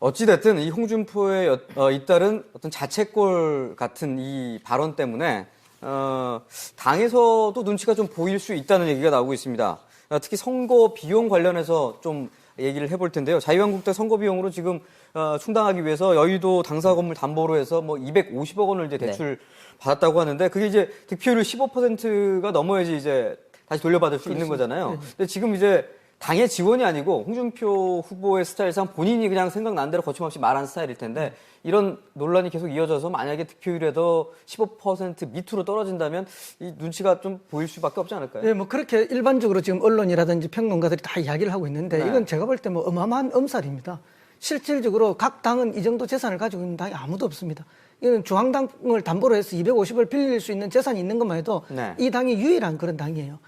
어찌됐든 이 홍준표의 잇따른 어떤 자책골 같은 이 발언 때문에 당에서도 눈치가 좀 보일 수 있다는 얘기가 나오고 있습니다. 특히 선거 비용 관련해서 좀 얘기를 해볼 텐데요. 자유한국당 선거 비용으로 지금 충당하기 위해서 여의도 당사 건물 담보로 해서 뭐 250억 원을 이제 대출 받았다고 하는데 그게 이제 득표율 15%가 넘어야지 이제 다시 돌려받을 수 있는 거잖아요. 근데 지금 이제 당의 지원이 아니고 홍준표 후보의 스타일상 본인이 그냥 생각난 대로 거침없이 말한 스타일일 텐데 이런 논란이 계속 이어져서 만약에 득표율에도 15% 밑으로 떨어진다면 이 눈치가 좀 보일 수밖에 없지 않을까요? 네, 뭐 그렇게 일반적으로 지금 언론이라든지 평론가들이 다 이야기를 하고 있는데 이건 제가 볼 때 뭐 어마어마한 엄살입니다. 실질적으로 각 당은 이 정도 재산을 가지고 있는 당이 아무도 없습니다. 이건 중앙당을 담보로 해서 250을 빌릴 수 있는 재산이 있는 것만 해도 이 당이 유일한 그런 당이에요.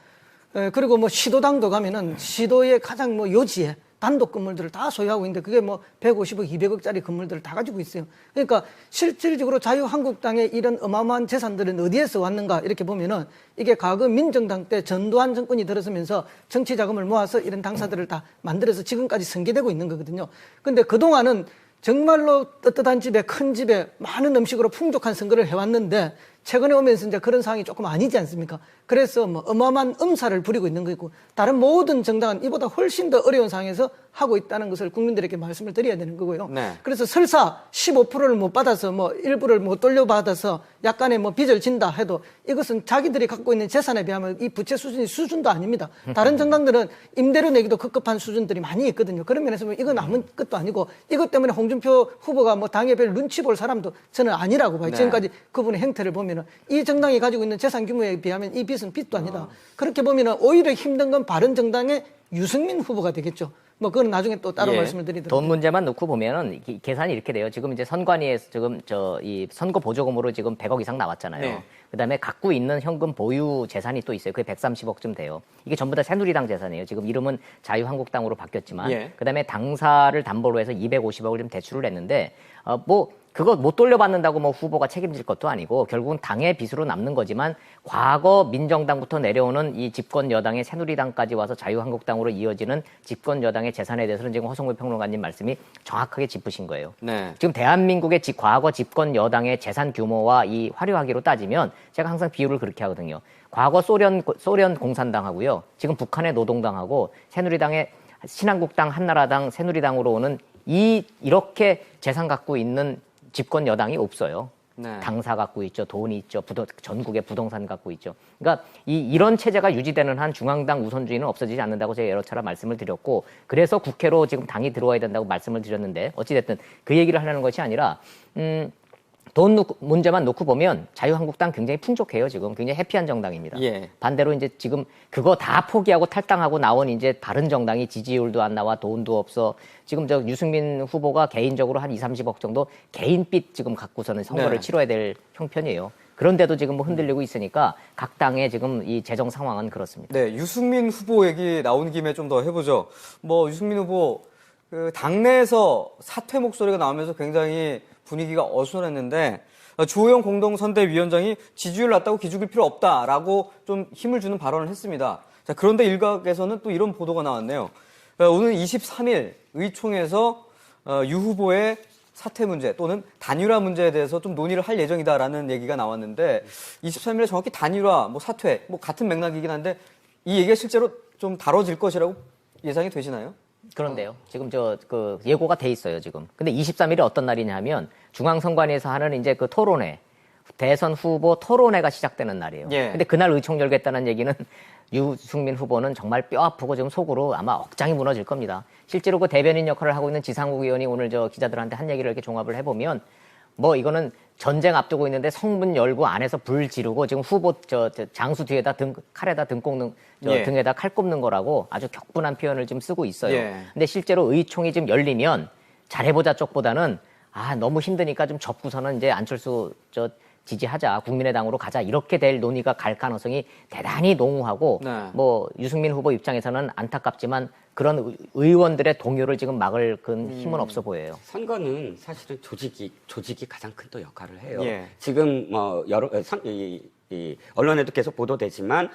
그리고 뭐 시도당도 가면은 시도의 가장 뭐 요지에 단독 건물들을 다 소유하고 있는데 그게 뭐 150억, 200억짜리 건물들을 다 가지고 있어요. 그러니까 실질적으로 자유한국당의 이런 어마어마한 재산들은 어디에서 왔는가 이렇게 보면은 이게 과거 민정당 때 전두환 정권이 들어서면서 정치 자금을 모아서 이런 당사들을 다 만들어서 지금까지 전개되고 있는 거거든요. 근데 그동안은 정말로 떳떳한 집에 큰 집에 많은 음식으로 풍족한 선거를 해왔는데 최근에 오면서 이제 그런 상황이 조금 아니지 않습니까? 그래서 뭐 어마어마한 엄살을 부리고 있는 거고 다른 모든 정당은 이보다 훨씬 더 어려운 상황에서 하고 있다는 것을 국민들에게 말씀을 드려야 되는 거고요. 네. 그래서 설사 15%를 못 받아서 뭐 일부를 못 돌려받아서 약간의 뭐 빚을 진다 해도 이것은 자기들이 갖고 있는 재산에 비하면 이 부채 수준이 수준도 아닙니다. 다른 정당들은 임대료 내기도 급급한 수준들이 많이 있거든요. 그런 면에서 보면 이건 아무것도 아니고 이것 때문에 홍준표 후보가 뭐 당에 별 눈치 볼 사람도 저는 아니라고 봐요. 네. 지금까지 그분의 행태를 보면 이 정당이 가지고 있는 재산 규모에 비하면 이 빚은 빚도 아니다. 그렇게 보면 오히려 힘든 건 바른정당의 유승민 후보가 되겠죠. 뭐 그건 나중에 또 따로 말씀을 드리도록. 돈 문제만 놓고 보면은 계산이 이렇게 돼요. 지금 이제 선관위에서 지금 이 선거 보조금으로 지금 100억 이상 나왔잖아요. 네. 그다음에 갖고 있는 현금 보유 재산이 또 있어요. 그게 130억쯤 돼요. 이게 전부 다 새누리당 재산이에요. 지금 이름은 자유한국당으로 바뀌었지만 그다음에 당사를 담보로 해서 250억을 좀 대출을 했는데 뭐 그거 못 돌려받는다고 뭐 후보가 책임질 것도 아니고 결국은 당의 빚으로 남는 거지만 과거 민정당부터 내려오는 이 집권 여당의 새누리당까지 와서 자유한국당으로 이어지는 집권 여당의 재산에 대해서는 지금 허성무 평론가님 말씀이 정확하게 짚으신 거예요. 네. 지금 대한민국의 과거 집권 여당의 재산 규모와 이 화려하기로 따지면 제가 항상 비유를 그렇게 하거든요. 과거 소련 공산당하고요. 지금 북한의 노동당하고 새누리당의 신한국당, 한나라당, 새누리당으로 오는 이렇게 재산 갖고 있는 집권 여당이 없어요. 네. 당사 갖고 있죠. 돈이 있죠. 전국에 부동산 갖고 있죠. 그러니까 이런 체제가 유지되는 한 중앙당 우선주의는 없어지지 않는다고 제가 여러 차례 말씀을 드렸고 그래서 국회로 지금 당이 들어와야 된다고 말씀을 드렸는데 어찌됐든 그 얘기를 하려는 것이 아니라 돈 문제만 놓고 보면 자유한국당 굉장히 풍족해요. 지금 굉장히 해피한 정당입니다. 반대로 이제 지금 그거 다 포기하고 탈당하고 나온 이제 다른 정당이 지지율도 안 나와 돈도 없어. 지금 저 유승민 후보가 개인적으로 한 2~30억 정도 개인빚 지금 갖고서는 선거를 치러야 될 형편이에요. 그런데도 지금 뭐 흔들리고 있으니까 각 당의 지금 이 재정 상황은 그렇습니다. 네, 유승민 후보 얘기 나온 김에 좀 더 해보죠. 뭐 유승민 후보 그 당내에서 사퇴 목소리가 나오면서 굉장히 분위기가 어수선했는데 주호영 공동선대위원장이 지지율 낮다고 기죽을 필요 없다라고 좀 힘을 주는 발언을 했습니다. 자, 그런데 일각에서는 또 이런 보도가 나왔네요. 오늘 23일 의총에서 유 후보의 사퇴 문제 또는 단일화 문제에 대해서 좀 논의를 할 예정이다라는 얘기가 나왔는데 23일에 정확히 단일화, 뭐 사퇴, 뭐 같은 맥락이긴 한데 이 얘기가 실제로 좀 다뤄질 것이라고 예상이 되시나요? 그런데요. 지금 그 예고가 돼 있어요, 지금. 근데 23일이 어떤 날이냐 하면 중앙선관위에서 하는 이제 그 토론회, 대선 후보 토론회가 시작되는 날이에요. 근데 그날 의총 열겠다는 얘기는 유승민 후보는 정말 뼈 아프고 지금 속으로 아마 억장이 무너질 겁니다. 실제로 그 대변인 역할을 하고 있는 지상국 의원이 오늘 기자들한테 한 얘기를 이렇게 종합을 해보면 뭐 이거는 전쟁 앞두고 있는데 성문 열고 안에서 불 지르고 지금 후보 장수 뒤에다 칼에다 등 꼽는 등에다 칼 꼽는 거라고 아주 격분한 표현을 지금 쓰고 있어요. 근데 실제로 의총이 지금 열리면 잘해보자 쪽보다는 너무 힘드니까 좀 접고서는 이제 안철수 지지하자 국민의당으로 가자 이렇게 될 논의가 갈 가능성이 대단히 농후하고 뭐 유승민 후보 입장에서는 안타깝지만 그런 의원들의 동요를 지금 막을 힘은 없어 보여요. 선거는 사실은 조직이 가장 큰 또 역할을 해요. 지금 뭐 이 언론에도 계속 보도되지만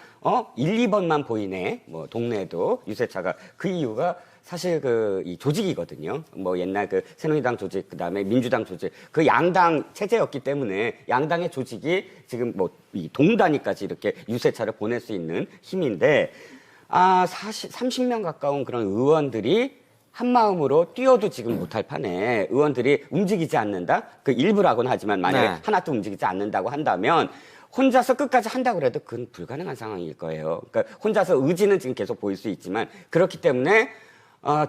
1, 2번만 보이네. 뭐 동네에도 유세차가 그 이유가 사실 이 조직이거든요. 뭐 옛날 그 새누리당 조직, 그다음에 민주당 조직, 그 양당 체제였기 때문에 양당의 조직이 지금 뭐 이 동단위까지 이렇게 유세차를 보낼 수 있는 힘인데, 사실 30명 가까운 그런 의원들이 한 마음으로 뛰어도 지금 못할 판에 의원들이 움직이지 않는다? 그 일부라고는 하지만 만약에 하나도 움직이지 않는다고 한다면 혼자서 끝까지 한다고 해도 그건 불가능한 상황일 거예요. 그러니까 혼자서 의지는 지금 계속 보일 수 있지만 그렇기 때문에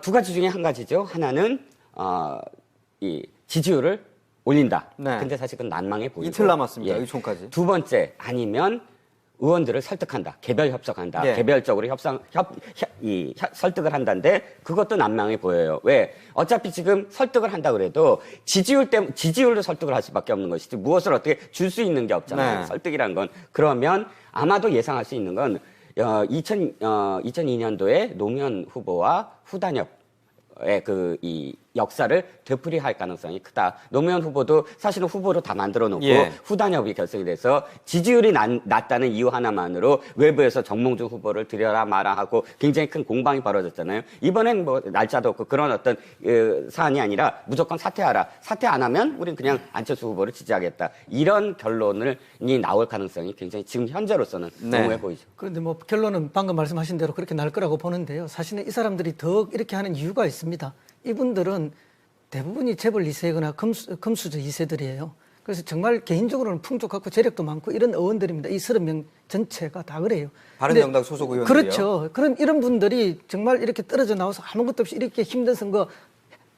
두 가지 중에 한 가지죠. 하나는 이 지지율을 올린다. 근데 사실 그건 난망해 보이고. 이틀 남았습니다. 의총까지. 두 번째, 아니면 의원들을 설득한다. 개별 협상한다. 개별적으로 설득을 한다는데 그것도 난망해 보여요. 왜? 어차피 지금 설득을 한다 그래도 지지율로 설득을 할 수밖에 없는 것이지 무엇을 어떻게 줄 수 있는 게 없잖아요. 설득이란 건. 그러면 아마도 예상할 수 있는 건 2002년도에 노무현 후보와 후단협의 이 역사를 되풀이할 가능성이 크다. 노무현 후보도 사실은 후보로 다 만들어 놓고 후단협이 결성이 돼서 지지율이 낮다는 이유 하나만으로 외부에서 정몽준 후보를 들여라 마라 하고 굉장히 큰 공방이 벌어졌잖아요. 이번엔 뭐 날짜도 없고 그런 어떤 사안이 아니라 무조건 사퇴하라. 사퇴 안 하면 우린 그냥 안철수 후보를 지지하겠다. 이런 결론이 나올 가능성이 굉장히 지금 현재로서는 너무해 보이죠. 그런데 뭐 결론은 방금 말씀하신 대로 그렇게 날 거라고 보는데요. 사실은 이 사람들이 더 이렇게 하는 이유가 있습니다. 이분들은 대부분이 재벌 2세거나 금수저 2세들이에요. 그래서 정말 개인적으로는 풍족하고 재력도 많고 이런 의원들입니다. 이 30명 전체가 다 그래요. 바른정당 소속 의원들이요? 그렇죠. 이런 분들이 정말 이렇게 떨어져 나와서 아무것도 없이 이렇게 힘든 선거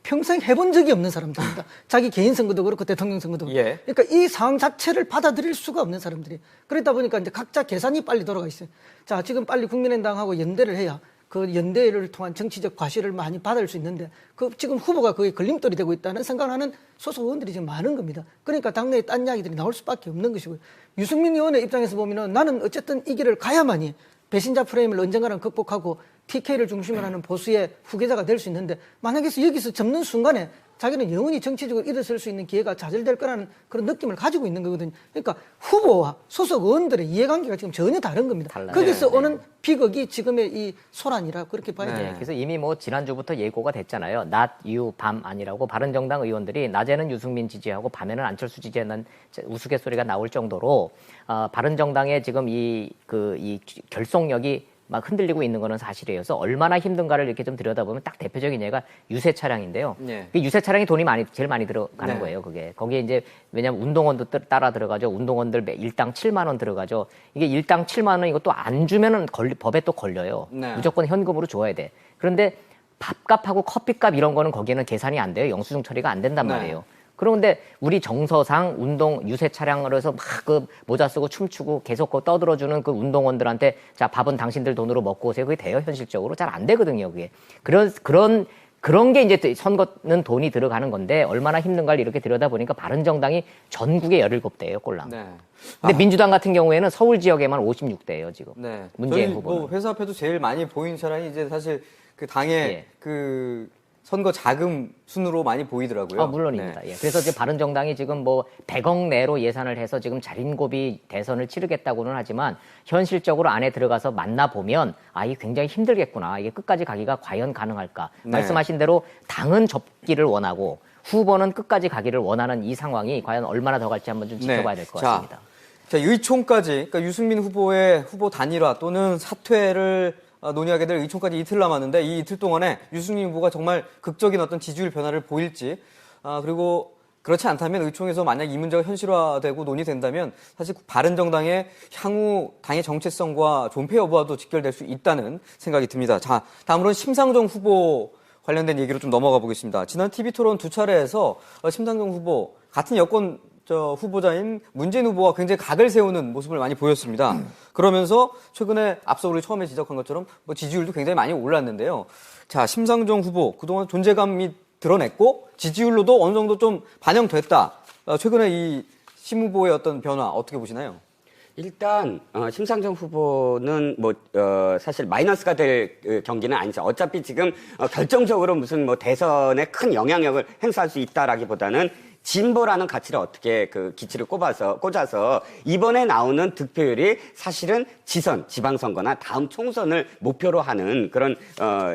평생 해본 적이 없는 사람들입니다. 자기 개인 선거도 그렇고 대통령 선거도 그렇고. 그러니까 이 상황 자체를 받아들일 수가 없는 사람들이. 그러다 보니까 이제 각자 계산이 빨리 돌아가 있어요. 자, 지금 빨리 국민의당하고 연대를 해야 그 연대를 통한 정치적 과실을 많이 받을 수 있는데 지금 후보가 거의 걸림돌이 되고 있다는 생각을 하는 소속 의원들이 지금 많은 겁니다. 그러니까 당내에 딴 이야기들이 나올 수밖에 없는 것이고요. 유승민 의원의 입장에서 보면은 나는 어쨌든 이 길을 가야만이 배신자 프레임을 언젠가는 극복하고 TK를 중심으로 하는 보수의 후계자가 될 수 있는데 만약에 여기서 접는 순간에 자기는 영원히 정치적으로 일어설 수 있는 기회가 좌절될 거라는 그런 느낌을 가지고 있는 거거든요. 그러니까 후보와 소속 의원들의 이해관계가 지금 전혀 다른 겁니다. 달라요. 거기서 오는 비극이 지금의 이 소란이라 그렇게 봐야 돼요. 그래서 이미 뭐 지난주부터 예고가 됐잖아요. 낮, 이후, 밤 아니라고 바른정당 의원들이 낮에는 유승민 지지하고 밤에는 안철수 지지하는 우스갯소리가 나올 정도로 바른정당의 지금 이 결속력이 막 흔들리고 있는 거는 사실이에요. 그래서 얼마나 힘든가를 이렇게 좀 들여다보면 딱 대표적인 예가 유세 차량인데요. 유세 차량이 돈이 제일 많이 들어가는 거예요. 그게 거기에 이제 왜냐하면 운동원도 따라 들어가죠. 운동원들 일당 7만 원 들어가죠. 이게 일당 7만 원 이것도 안 주면은 법에 또 걸려요. 무조건 현금으로 줘야 돼. 그런데 밥값하고 커피값 이런 거는 거기에는 계산이 안 돼요. 영수증 처리가 안 된단 말이에요. 그런데 우리 정서상 유세 차량으로 해서 막 그 모자 쓰고 춤추고 계속 그 떠들어주는 그 운동원들한테 자, 밥은 당신들 돈으로 먹고 오세요. 그게 돼요, 현실적으로? 잘 안 되거든요, 그게. 그런 게 이제 선거는 돈이 들어가는 건데 얼마나 힘든가를 이렇게 들여다보니까 바른정당이 전국에 17대예요, 꼴랑. 근데 민주당 같은 경우에는 서울 지역에만 56대예요, 지금. 문재인 후보는. 뭐 회사 앞에도 제일 많이 보이는 차량이 이제 사실 그 당의 그 선거 자금 순으로 많이 보이더라고요. 물론입니다. 그래서 이제 바른정당이 지금 뭐 100억 내로 예산을 해서 지금 자린고비 대선을 치르겠다고는 하지만 현실적으로 안에 들어가서 만나보면 이게 굉장히 힘들겠구나. 이게 끝까지 가기가 과연 가능할까. 말씀하신 대로 당은 접기를 원하고 후보는 끝까지 가기를 원하는 이 상황이 과연 얼마나 더 갈지 한번 좀 지켜봐야 될 것 같습니다. 자, 의총까지, 그러니까 유승민 후보의 후보 단일화 또는 사퇴를 논의하게 될 의총까지 이틀 남았는데 이 이틀 동안에 유승민 후보가 정말 극적인 어떤 지지율 변화를 보일지 그리고 그렇지 않다면 의총에서 만약 이 문제가 현실화되고 논의된다면 사실 바른정당의 향후 당의 정체성과 존폐 여부와도 직결될 수 있다는 생각이 듭니다. 자, 다음으로는 심상정 후보 관련된 얘기로 좀 넘어가 보겠습니다. 지난 TV토론 두 차례에서 심상정 후보 같은 여권 후보자인 문재인 후보와 굉장히 각을 세우는 모습을 많이 보였습니다. 그러면서 최근에 앞서 우리 처음에 지적한 것처럼 뭐 지지율도 굉장히 많이 올랐는데요. 자, 심상정 후보 그동안 존재감이 드러냈고 지지율로도 어느 정도 좀 반영됐다. 최근에 이 심 후보의 어떤 변화 어떻게 보시나요? 일단 심상정 후보는 사실 마이너스가 될 경기는 아니죠. 어차피 지금 결정적으로 무슨 대선에 큰 영향력을 행사할 수 있다라기보다는 진보라는 가치를 어떻게 그 기치를 꽂아서 이번에 나오는 득표율이 사실은 지방선거나 다음 총선을 목표로 하는 그런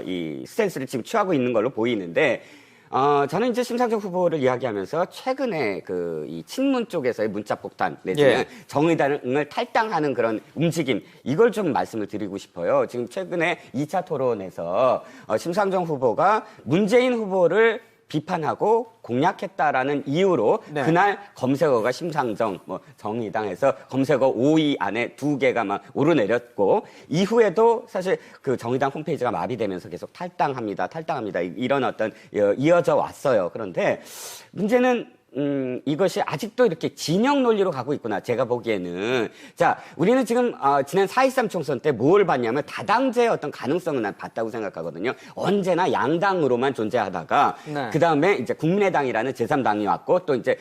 이 스탠스를 지금 취하고 있는 걸로 보이는데 저는 이제 심상정 후보를 이야기하면서 최근에 이 친문 쪽에서의 문자 폭탄 내지는 정의당을 탈당하는 그런 움직임 이걸 좀 말씀을 드리고 싶어요. 지금 최근에 2차 토론에서 심상정 후보가 문재인 후보를 비판하고 공략했다라는 이유로 그날 검색어가 심상정, 정의당에서 검색어 5위 안에 2개가 막 오르내렸고 이후에도 사실 그 정의당 홈페이지가 마비되면서 계속 탈당합니다 이런 어떤 이어져 왔어요. 그런데 문제는 이것이 아직도 이렇게 진영 논리로 가고 있구나. 제가 보기에는. 자, 우리는 지금, 지난 4.13 총선 때 뭘 봤냐면 다당제의 어떤 가능성은 난 봤다고 생각하거든요. 언제나 양당으로만 존재하다가, 그 다음에 이제 국민의당이라는 제3당이 왔고, 또 이제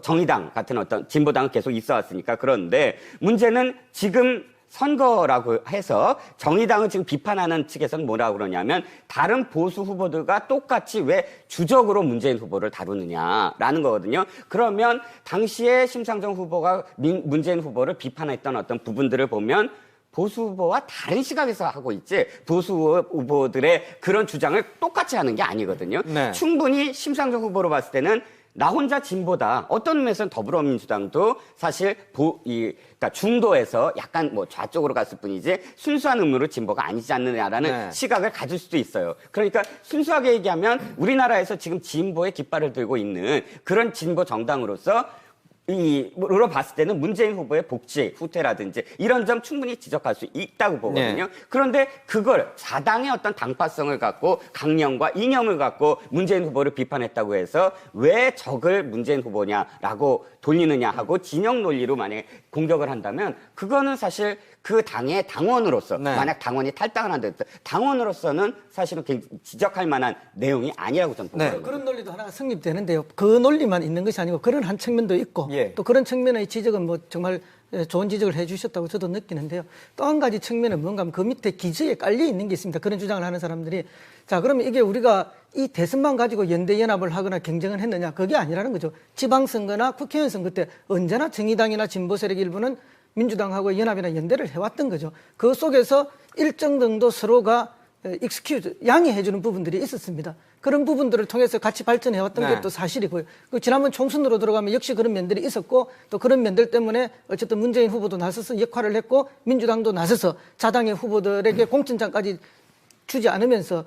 정의당 같은 어떤 진보당은 계속 있어 왔으니까. 그런데 문제는 지금 선거라고 해서 정의당은 지금 비판하는 측에서는 뭐라고 그러냐면 다른 보수 후보들과 똑같이 왜 주적으로 문재인 후보를 다루느냐라는 거거든요. 그러면 당시에 심상정 후보가 문재인 후보를 비판했던 어떤 부분들을 보면 보수 후보와 다른 시각에서 하고 있지 보수 후보들의 그런 주장을 똑같이 하는 게 아니거든요. 충분히 심상정 후보로 봤을 때는 나 혼자 진보다 어떤 의미에서는 더불어민주당도 사실 그러니까 중도에서 약간 좌쪽으로 갔을 뿐이지 순수한 의미로 진보가 아니지 않느냐라는 시각을 가질 수도 있어요. 그러니까 순수하게 얘기하면 우리나라에서 지금 진보의 깃발을 들고 있는 그런 진보 정당으로서 으로 봤을 때는 문재인 후보의 복지, 후퇴라든지 이런 점 충분히 지적할 수 있다고 보거든요. 그런데 그걸 자당의 어떤 당파성을 갖고 강령과 이념을 갖고 문재인 후보를 비판했다고 해서 왜 적을 문재인 후보냐라고 돌리느냐 하고 진영 논리로 만약에 공격을 한다면 그거는 사실 그 당의 당원으로서 만약 당원이 탈당을 한다 당원으로서는 사실은 지적할 만한 내용이 아니라고 저는 보거든요. 그런 논리도 하나가 성립되는데요. 그 논리만 있는 것이 아니고 그런 한 측면도 있고 또 그런 측면의 지적은 정말 좋은 지적을 해 주셨다고 저도 느끼는데요. 또 한 가지 측면은 뭔가 하면 그 밑에 기저에 깔려 있는 게 있습니다. 그런 주장을 하는 사람들이. 자, 그러면 이게 우리가 이 대선만 가지고 연대연합을 하거나 경쟁을 했느냐. 그게 아니라는 거죠. 지방선거나 국회의원 선거 때 언제나 정의당이나 진보 세력 일부는 민주당하고 연합이나 연대를 해왔던 거죠. 그 속에서 일정 정도 서로가 양해해주는 부분들이 있었습니다. 그런 부분들을 통해서 같이 발전해왔던 게 또 사실이고요. 지난번 총선으로 들어가면 역시 그런 면들이 있었고 또 그런 면들 때문에 어쨌든 문재인 후보도 나서서 역할을 했고 민주당도 나서서 자당의 후보들에게 공천장까지 주지 않으면서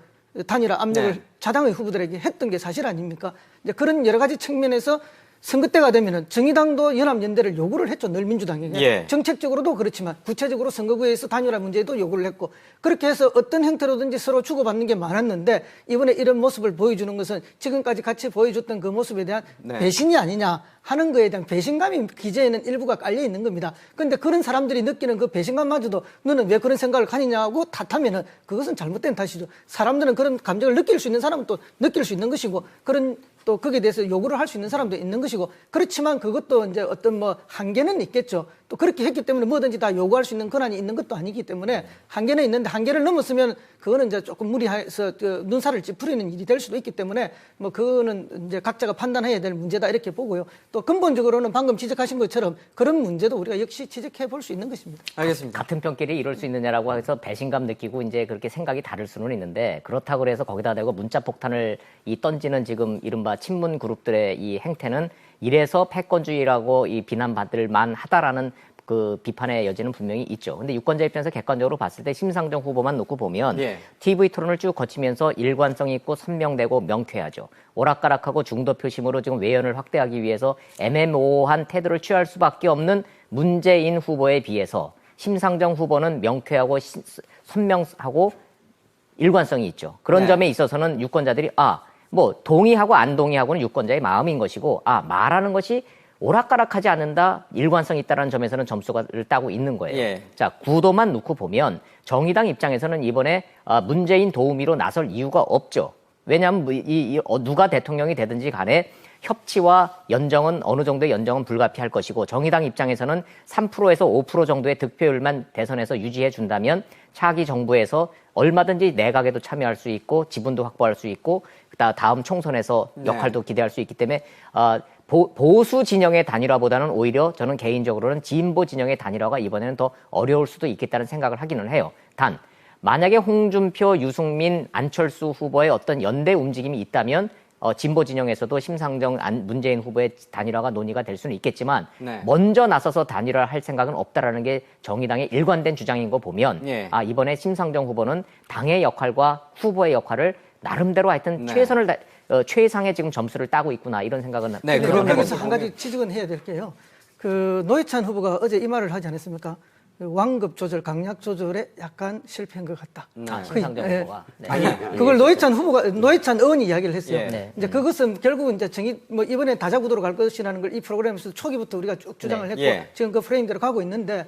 단일화 압력을 자당의 후보들에게 했던 게 사실 아닙니까? 이제 그런 여러 가지 측면에서 선거 때가 되면은 정의당도 연합연대를 요구를 했죠. 늘 민주당에게. 정책적으로도 그렇지만 구체적으로 선거구에서 단일화 문제도 요구를 했고 그렇게 해서 어떤 형태로든지 서로 주고받는 게 많았는데 이번에 이런 모습을 보여주는 것은 지금까지 같이 보여줬던 그 모습에 대한 배신이 아니냐 하는 거에 대한 배신감이 기재에는 일부가 깔려 있는 겁니다. 그런데 그런 사람들이 느끼는 그 배신감마저도 너는 왜 그런 생각을 가느냐고 탓하면은 그것은 잘못된 탓이죠. 사람들은 그런 감정을 느낄 수 있는 사람은 또 느낄 수 있는 것이고 그런 또 거기에 대해서 요구를 할 수 있는 사람도 있는 것이고 그렇지만 그것도 이제 어떤 한계는 있겠죠. 또 그렇게 했기 때문에 뭐든지 다 요구할 수 있는 권한이 있는 것도 아니기 때문에 한계는 있는데 한계를 넘었으면 그거는 이제 조금 무리해서 눈살을 찌푸리는 일이 될 수도 있기 때문에 그거는 이제 각자가 판단해야 될 문제다 이렇게 보고요. 또 근본적으로는 방금 지적하신 것처럼 그런 문제도 우리가 역시 지적해 볼 수 있는 것입니다. 알겠습니다. 같은 편끼리 이럴 수 있느냐라고 해서 배신감 느끼고 이제 그렇게 생각이 다를 수는 있는데 그렇다고 해서 거기다 대고 문자 폭탄을 던지는 지금 이른바 친문 그룹들의 이 행태는 이래서 패권주의라고 비난받을 만하다라는 그 비판의 여지는 분명히 있죠. 근데 유권자 입장에서 객관적으로 봤을 때 심상정 후보만 놓고 보면 TV 토론을 쭉 거치면서 일관성 있고 선명되고 명쾌하죠. 오락가락하고 중도 표심으로 지금 외연을 확대하기 위해서 애매모호한 태도를 취할 수밖에 없는 문재인 후보에 비해서 심상정 후보는 명쾌하고 선명하고 일관성이 있죠. 그런 점에 있어서는 유권자들이 동의하고 안 동의하고는 유권자의 마음인 것이고 말하는 것이 오락가락하지 않는다, 일관성 있다라는 점에서는 점수를 따고 있는 거예요. 자, 구도만 놓고 보면 정의당 입장에서는 이번에 문재인 도우미로 나설 이유가 없죠. 왜냐하면 누가 대통령이 되든지 간에 협치와 연정은 어느 정도의 연정은 불가피할 것이고 정의당 입장에서는 3%에서 5% 정도의 득표율만 대선에서 유지해 준다면 차기 정부에서 얼마든지 내각에도 참여할 수 있고 지분도 확보할 수 있고 다음 총선에서 역할도 기대할 수 있기 때문에 보수 진영의 단일화보다는 오히려 저는 개인적으로는 진보 진영의 단일화가 이번에는 더 어려울 수도 있겠다는 생각을 하기는 해요. 단 만약에 홍준표, 유승민, 안철수 후보의 어떤 연대 움직임이 있다면 진보 진영에서도 심상정, 문재인 후보의 단일화가 논의가 될 수는 있겠지만 네. 먼저 나서서 단일화를 할 생각은 없다라는 게 정의당의 일관된 주장인 거 보면 예. 이번에 심상정 후보는 당의 역할과 후보의 역할을 나름대로 하여튼 네. 최상의 지금 점수를 따고 있구나 이런 생각은 네, 그럼 그러면- 여기서 한 가지 지적은 해야 될 게요. 노회찬 후보가 어제 이 말을 하지 않았습니까? 왕급 조절, 강약 조절에 약간 실패한 것 같다. 심상정 예. 후보가. 네. 아니, 그걸 노회찬 의원이 이야기를 했어요. 예. 네. 이제 그것은 결국은 이제 이번에 다자구도로 갈 것이라는 걸 이 프로그램에서 초기부터 우리가 쭉 주장을 네. 했고 예. 지금 그 프레임대로 가고 있는데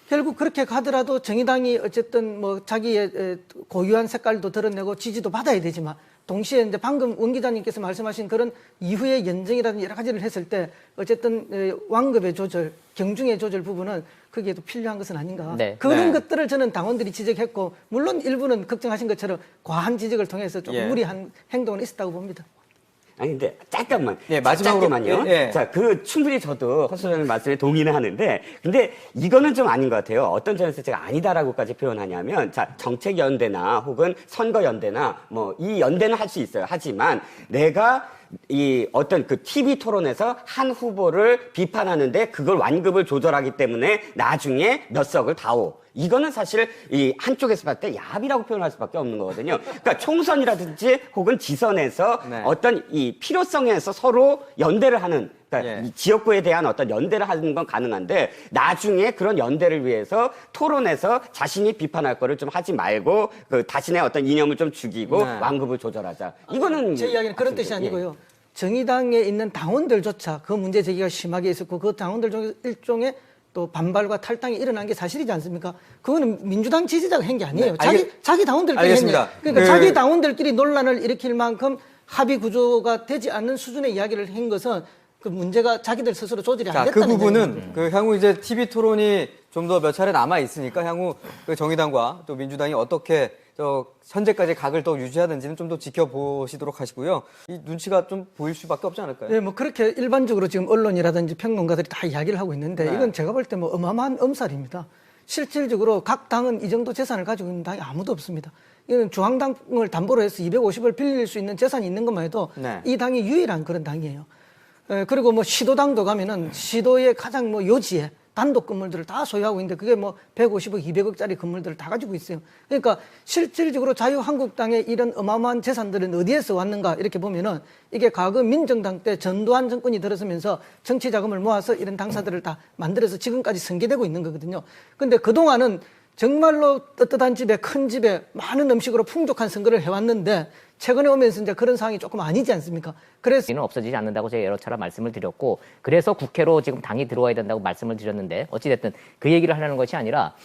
결국 그렇게 가더라도 정의당이 어쨌든 자기의 고유한 색깔도 드러내고 지지도 받아야 되지만 동시에 이제 방금 원 기자님께서 말씀하신 그런 이후의 연정이라든지 여러 가지를 했을 때 어쨌든 왕급의 조절, 경중의 조절 부분은 거기에도 필요한 것은 아닌가. 네. 그런 네. 것들을 저는 당원들이 지적했고 물론 일부는 걱정하신 것처럼 과한 지적을 통해서 조금 예. 무리한 행동은 있었다고 봅니다. 아니 근데 잠깐만. 예, 마지막으로. 잠깐만요. 예, 예. 자, 충분히 저도 허 소장님 말씀에 동의는 하는데 근데 이거는 좀 아닌 것 같아요. 어떤 점에서 제가 아니다라고까지 표현하냐면 정책 연대나 혹은 선거 연대나 이 연대는 할 수 있어요. 하지만 내가 이 어떤 그 TV 토론에서 한 후보를 비판하는데 그걸 완급을 조절하기 때문에 나중에 몇 석을 다오. 이거는 사실 이 한쪽에서 봤을 때 야합이라고 표현할 수밖에 없는 거거든요. 그러니까 총선이라든지 혹은 지선에서 네. 어떤 이 필요성에서 서로 연대를 하는 그러니까 예. 이 지역구에 대한 어떤 연대를 하는 건 가능한데 나중에 그런 연대를 위해서 토론에서 자신이 비판할 거를 좀 하지 말고 자신의 어떤 이념을 좀 죽이고 네. 완급을 조절하자. 이거는 제 이야기는 그런 뜻이 맞습니다. 예. 아니고요. 정의당에 있는 당원들조차 그 문제 제기가 심하게 있었고 그 당원들 중에 일종의 또 반발과 탈당이 일어난 게 사실이지 않습니까? 그거는 민주당 지지자가 한 게 아니에요. 네, 자기 당원들끼리 알겠습니다. 했냐. 그러니까 자기 당원들끼리 논란을 일으킬 만큼 합의 구조가 되지 않는 수준의 이야기를 한 것은 그 문제가 자기들 스스로 조절이 안 자, 됐다는 그 부분은 얘기입니다. 향후 이제 TV 토론이 좀 더 몇 차례 남아 있으니까 향후 정의당과 또 민주당이 어떻게 현재까지 각을 더 유지하는지는 좀 더 지켜보시도록 하시고요. 이 눈치가 좀 보일 수밖에 없지 않을까요? 네, 그렇게 일반적으로 지금 언론이라든지 평론가들이 다 이야기를 하고 있는데 네. 이건 제가 볼 때 어마어마한 엄살입니다. 실질적으로 각 당은 이 정도 재산을 가지고 있는 당이 아무도 없습니다. 이건 중앙당을 담보로 해서 250을 빌릴 수 있는 재산이 있는 것만 해도 네. 이 당이 유일한 그런 당이에요. 그리고 시도당도 가면은 시도의 가장 요지에 단독 건물들을 다 소유하고 있는데 그게 150억, 200억짜리 건물들을 다 가지고 있어요. 그러니까 실질적으로 자유한국당의 이런 어마어마한 재산들은 어디에서 왔는가 이렇게 보면은 이게 과거 민정당 때 전두환 정권이 들어서면서 정치 자금을 모아서 이런 당사들을 다 만들어서 지금까지 승계되고 있는 거거든요. 근데 그동안은 정말로 떳떳한 집에 큰 집에 많은 음식으로 풍족한 선거를 해왔는데 최근에 오면서 이제 그런 상황이 조금 아니지 않습니까? 그래서 이는 없어지지 않는다고 제가 여러 차례 말씀을 드렸고 그래서 국회로 지금 당이 들어와야 된다고 말씀을 드렸는데 어찌됐든 그 얘기를 하려는 것이 아니라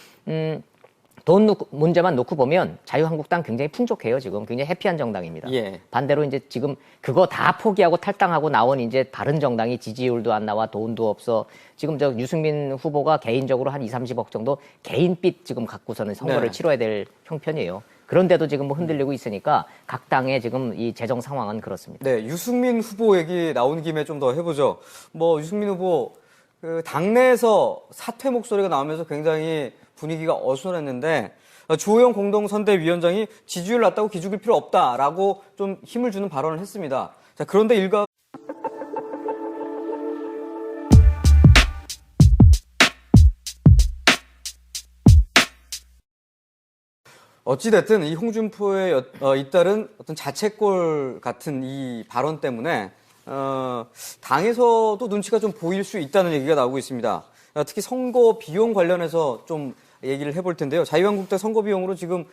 돈 문제만 놓고 보면 자유한국당 굉장히 풍족해요. 지금 굉장히 해피한 정당입니다. 예. 반대로 이제 지금 그거 다 포기하고 탈당하고 나온 이제 다른 정당이 지지율도 안 나와 돈도 없어. 지금 유승민 후보가 개인적으로 한 2~30억 정도 개인빚 지금 갖고서는 선거를 네. 치러야 될 형편이에요. 그런데도 지금 흔들리고 있으니까 각 당의 지금 이 재정 상황은 그렇습니다. 네, 유승민 후보 얘기 나온 김에 좀 더 해보죠. 유승민 후보 당내에서 사퇴 목소리가 나오면서 굉장히 분위기가 어수선했는데 주호영 공동선대위원장이 지지율 낮다고 기죽을 필요 없다라고 좀 힘을 주는 발언을 했습니다. 자, 그런데 일각 어찌됐든 이 홍준표의 잇따른 어떤 자책골 같은 이 발언 때문에 당에서도 눈치가 좀 보일 수 있다는 얘기가 나오고 있습니다. 특히 선거 비용 관련해서 좀 얘기를 해볼 텐데요. 자유한국당 선거 비용으로 지금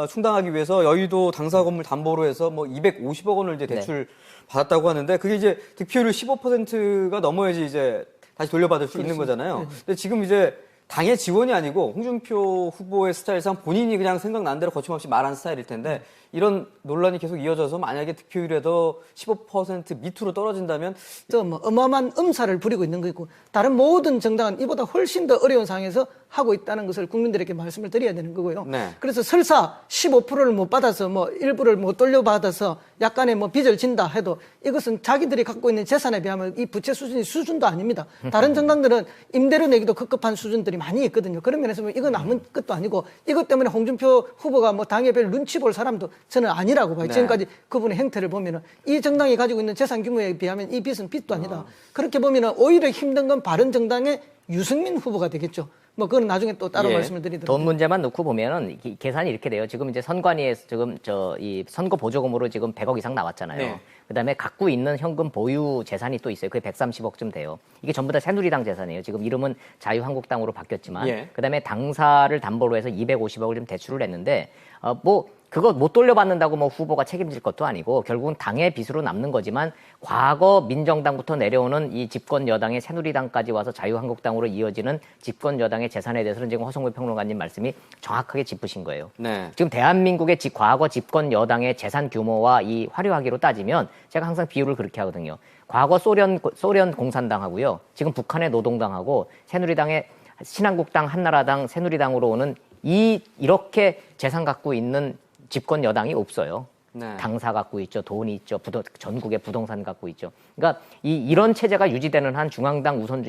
충당하기 위해서 여의도 당사 건물 담보로 해서 250억 원을 이제 대출 받았다고 하는데 그게 이제 득표율 15%가 넘어야지 이제 다시 돌려받을 수 있는 거잖아요. 근데 지금 이제 당의 지원이 아니고 홍준표 후보의 스타일상 본인이 그냥 생각난 대로 거침없이 말하는 스타일일 텐데 이런 논란이 계속 이어져서 만약에 득표율에도 15% 밑으로 떨어진다면 뭐 어마어마한 엄살을 부리고 있는 거고 다른 모든 정당은 이보다 훨씬 더 어려운 상황에서 하고 있다는 것을 국민들에게 말씀을 드려야 되는 거고요. 네. 그래서 설사 15%를 못 받아서 뭐 일부를 못 돌려받아서 약간의 뭐 빚을 진다 해도 이것은 자기들이 갖고 있는 재산에 비하면 이 부채 수준이 수준도 아닙니다. 다른 정당들은 임대료 내기도 급급한 수준들이 많이 있거든요. 그런 면에서 보면 이건 아무것도 아니고 이것 때문에 홍준표 후보가 뭐 당에 별 눈치 볼 사람도 저는 아니라고 봐요. 네. 지금까지 그분의 행태를 보면은 이 정당이 가지고 있는 재산 규모에 비하면 이 빚은 빚도 아니다. 그렇게 보면은 오히려 힘든 건 바른정당의 유승민 후보가 되겠죠. 뭐 그건 나중에 또 따로 예. 말씀을 드리도록. 돈 문제만 놓고 보면은 계산이 이렇게 돼요. 지금 이제 선관위에서 지금 이 선거 보조금으로 지금 100억 이상 나왔잖아요. 네. 그다음에 갖고 있는 현금 보유 재산이 또 있어요. 그게 130억쯤 돼요. 이게 전부 다 새누리당 재산이에요. 지금 이름은 자유한국당으로 바뀌었지만 예. 그다음에 당사를 담보로 해서 250억을 좀 대출을 했는데 뭐 그거 못 돌려받는다고 뭐 후보가 책임질 것도 아니고 결국은 당의 빚으로 남는 거지만 과거 민정당부터 내려오는 이 집권 여당의 새누리당까지 와서 자유한국당으로 이어지는 집권 여당의 재산에 대해서는 지금 허성무 평론가님 말씀이 정확하게 짚으신 거예요. 네. 지금 대한민국의 과거 집권 여당의 재산 규모와 이 화려하기로 따지면 제가 항상 비유를 그렇게 하거든요. 과거 소련 공산당하고요. 지금 북한의 노동당하고 새누리당의 신한국당, 한나라당, 새누리당으로 오는 이렇게 재산 갖고 있는 집권 여당이 없어요. 네. 당사 갖고 있죠. 돈이 있죠. 전국의 부동산 갖고 있죠. 그러니까 이런 체제가 유지되는 한 중앙당 우선주의